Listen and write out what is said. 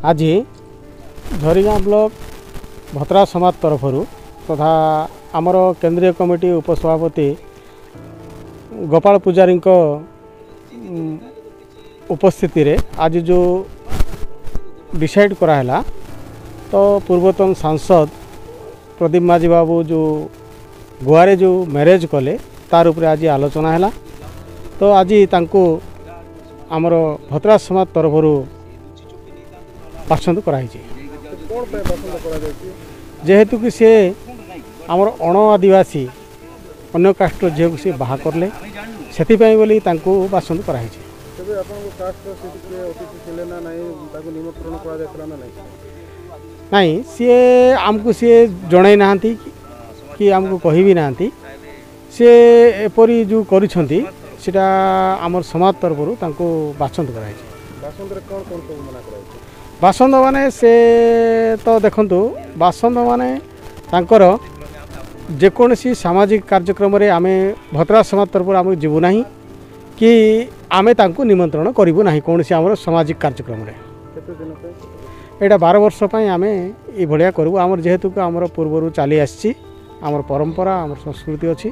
आज झरीगाँ ब्लॉक भतरा समाज तरफ तथा आमर केंद्रीय कमिटी उपसभापति गोपाल पूजारी उपस्थिति रे आज जो डिसाइड कराला तो पूर्वतन सांसद प्रदीप माझी बाबू जो गोवारे जो मैरेज कले तार उपरे आज आलोचना है। तो आज तांको आमर भतरा समाज तरफ पसंद कराई जेहेतु कि सी आमर अण आदिवासी अन्य कास्ट झील को सी बाहा करले से बोली पसंद कराई नहीं सी आमको सी जन ना कि आमको कह भी ना सी एपरी जो करिसेंती सेटा आमर समाज तरफ पसंद कराई बासंद माने से तो देखंतु बासंद माने तांकर जेकोसी सामाजिक कार्यक्रम रे आमे भतरा समाज तरफ आम जीवु नाही कि आमे तांको निमंत्रण करिवु नाही कोनसी आमर सामाजिक कार्यक्रम रे एटा 12 वर्ष पई आमे ई भलिया करू आमर जेहेतु आमर पूर्वरु चली आसी आमर परंपरा आमर संस्कृति अछि।